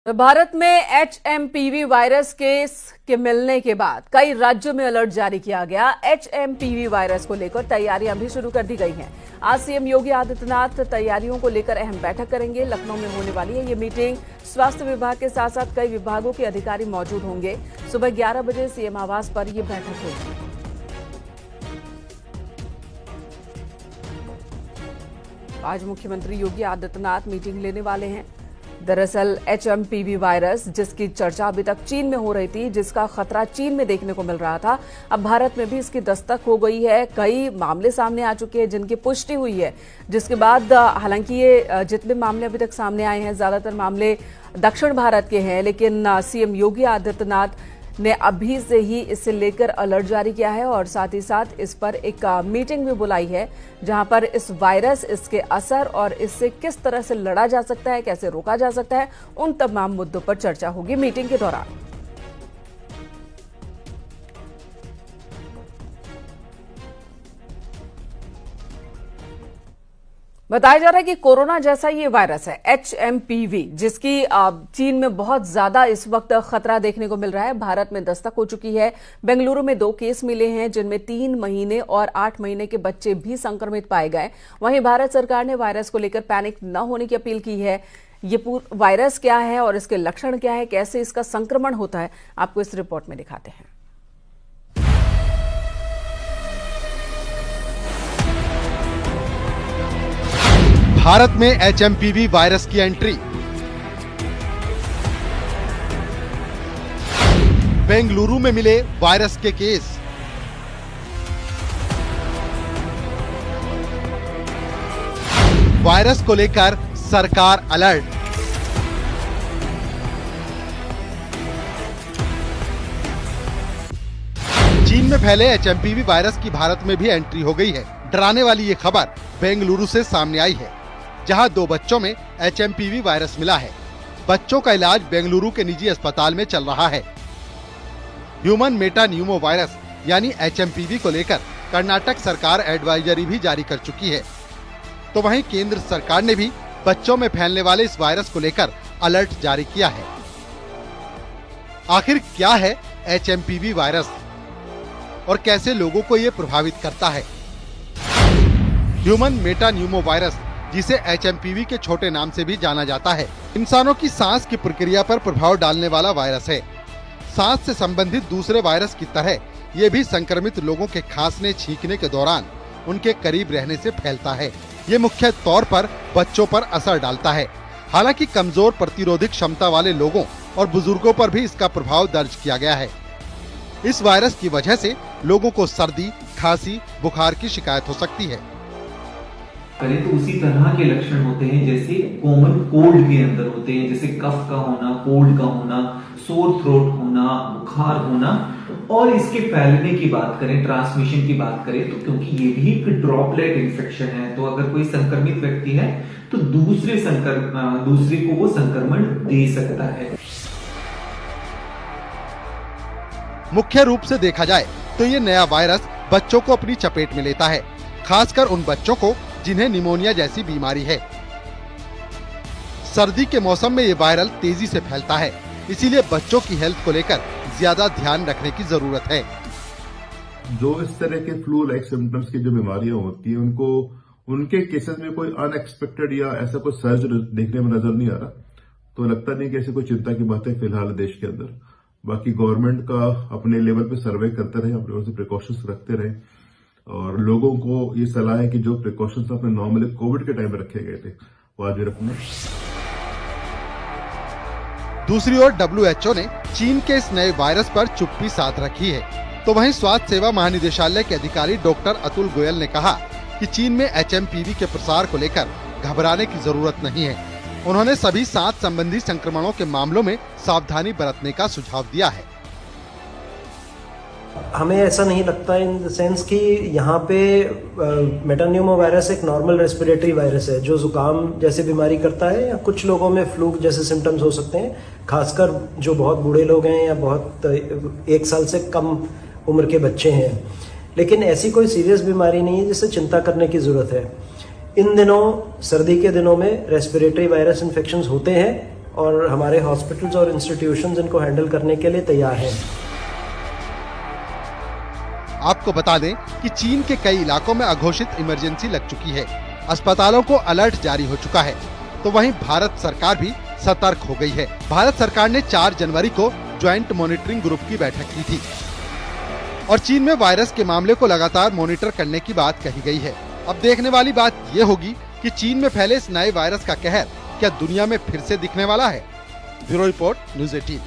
तो भारत में HMPV virus case के मिलने के बाद कई राज्यों में अलर्ट जारी किया गया। एचएमपीवी वायरस को लेकर तैयारियां भी शुरू कर दी गई हैं। आज सीएम योगी आदित्यनाथ तैयारियों को लेकर अहम बैठक करेंगे। लखनऊ में होने वाली है ये मीटिंग। स्वास्थ्य विभाग के साथ साथ कई विभागों के अधिकारी मौजूद होंगे। सुबह 11 बजे सीएम आवास पर यह बैठक होगी। आज मुख्यमंत्री योगी आदित्यनाथ मीटिंग लेने वाले हैं। दरअसल एचएमपीवी वायरस जिसकी चर्चा अभी तक चीन में हो रही थी, जिसका खतरा चीन में देखने को मिल रहा था, अब भारत में भी इसकी दस्तक हो गई है। कई मामले सामने आ चुके हैं जिनकी पुष्टि हुई है, जिसके बाद हालांकि ये जितने मामले अभी तक सामने आए हैं ज्यादातर मामले दक्षिण भारत के हैं, लेकिन सीएम योगी आदित्यनाथ ने अभी से ही इससे लेकर अलर्ट जारी किया है और साथ ही साथ इस पर एक मीटिंग भी बुलाई है, जहां पर इस वायरस, इसके असर और इससे किस तरह से लड़ा जा सकता है, कैसे रोका जा सकता है, उन तमाम मुद्दों पर चर्चा होगी मीटिंग के दौरान। बताया जा रहा है कि कोरोना जैसा ये वायरस है एचएमपीवी, जिसकी चीन में बहुत ज्यादा इस वक्त खतरा देखने को मिल रहा है। भारत में दस्तक हो चुकी है। बेंगलुरु में 2 केस मिले हैं, जिनमें 3 महीने और 8 महीने के बच्चे भी संक्रमित पाए गए। वहीं भारत सरकार ने वायरस को लेकर पैनिक न होने की अपील की है। ये वायरस क्या है और इसके लक्षण क्या है, कैसे इसका संक्रमण होता है, आपको इस रिपोर्ट में दिखाते हैं। भारत में एचएमपीवी वायरस की एंट्री। बेंगलुरु में मिले वायरस के केस। वायरस को लेकर सरकार अलर्ट। चीन में फैले एचएमपीवी वायरस की भारत में भी एंट्री हो गई है। डराने वाली ये खबर बेंगलुरु से सामने आई है, जहां 2 बच्चों में एचएमपीवी वायरस मिला है। बच्चों का इलाज बेंगलुरु के निजी अस्पताल में चल रहा है। ह्यूमन मेटा न्यूमो वायरस यानी एचएमपीवी को लेकर कर्नाटक सरकार एडवाइजरी भी जारी कर चुकी है। तो वहीं केंद्र सरकार ने भी बच्चों में फैलने वाले इस वायरस को लेकर अलर्ट जारी किया है। आखिर क्या है एचएमपीवी वायरस और कैसे लोगों को ये प्रभावित करता है? ह्यूमन मेटा न्यूमो वायरस, जिसे एचएमपीवी के छोटे नाम से भी जाना जाता है, इंसानों की सांस की प्रक्रिया पर प्रभाव डालने वाला वायरस है। सांस से संबंधित दूसरे वायरस की तरह ये भी संक्रमित लोगों के खांसने छींकने के दौरान उनके करीब रहने से फैलता है। ये मुख्य तौर पर बच्चों पर असर डालता है। हालांकि कमजोर प्रतिरोधक क्षमता वाले लोगों और बुजुर्गों पर भी इसका प्रभाव दर्ज किया गया है। इस वायरस की वजह से लोगों को सर्दी, खांसी, बुखार की शिकायत हो सकती है। करें तो उसी तरह के लक्षण होते हैं जैसे कॉमन कोल्ड के अंदर होते हैं, जैसे कफ का होना, कोल्ड का होना, सोर थ्रोट होना, बुखार होना। और इसके फैलने की बात करें, ट्रांसमिशन की बात करें, तो क्योंकि ये भी एक ड्रॉपलेट इन्फेक्शन है, तो अगर कोई संक्रमित व्यक्ति है तो दूसरे को वो संक्रमण दे सकता है। मुख्य रूप से देखा जाए तो ये नया वायरस बच्चों को अपनी चपेट में लेता है, खासकर उन बच्चों को जिन्हें निमोनिया जैसी बीमारी है। सर्दी के मौसम में ये वायरल तेजी से फैलता है, इसीलिए बच्चों की हेल्थ को लेकर ज्यादा ध्यान रखने की जरूरत है। जो इस तरह के फ्लू लाइक सिम्टम्स की जो बीमारियां होती हैं, उनको उनके केसेस में कोई अनएक्सपेक्टेड या ऐसा कोई सर्ज देखने में नजर नहीं आ रहा, तो लगता नहीं कि ऐसी कोई चिंता की बात है फिलहाल देश के अंदर। बाकी गवर्नमेंट का अपने लेवल पे सर्वे करते रहे, अपने ओर से प्रिकॉशंस रखते रहे और लोगों को ये सलाह है कि जो प्रिकॉशंस अपने नॉर्मली कोविड के टाइम में रखे गए थे वो आज भी रखना। दूसरी ओर WHO ने चीन के इस नए वायरस पर चुप्पी साध रखी है। तो वहीं स्वास्थ्य सेवा महानिदेशालय के अधिकारी डॉक्टर अतुल गोयल ने कहा कि चीन में एचएमपीवी के प्रसार को लेकर घबराने की जरूरत नहीं है। उन्होंने सभी सांस संबंधी संक्रमणों के मामलों में सावधानी बरतने का सुझाव दिया है। हमें ऐसा नहीं लगता इन द सेंस कि यहाँ पे मेटान्यूमो वायरस एक नॉर्मल रेस्पिरेटरी वायरस है जो जुकाम जैसे बीमारी करता है, या कुछ लोगों में फ्लू जैसे सिम्टम्स हो सकते हैं, खासकर जो बहुत बूढ़े लोग हैं या बहुत 1 साल से कम उम्र के बच्चे हैं। लेकिन ऐसी कोई सीरियस बीमारी नहीं है जिससे चिंता करने की जरूरत है। इन दिनों, सर्दी के दिनों में रेस्पिरेटरी वायरस इन्फेक्शंस होते हैं, और हमारे हॉस्पिटल्स और इंस्टीट्यूशंस इनको हैंडल करने के लिए तैयार हैं। आपको बता दें कि चीन के कई इलाकों में अघोषित इमरजेंसी लग चुकी है, अस्पतालों को अलर्ट जारी हो चुका है। तो वहीं भारत सरकार भी सतर्क हो गई है। भारत सरकार ने 4 जनवरी को ज्वाइंट मॉनिटरिंग ग्रुप की बैठक की थी और चीन में वायरस के मामले को लगातार मॉनिटर करने की बात कही गई है। अब देखने वाली बात ये होगी कि चीन में फैले इस नए वायरस का कहर क्या दुनिया में फिर से दिखने वाला है। Bureau report, news 18।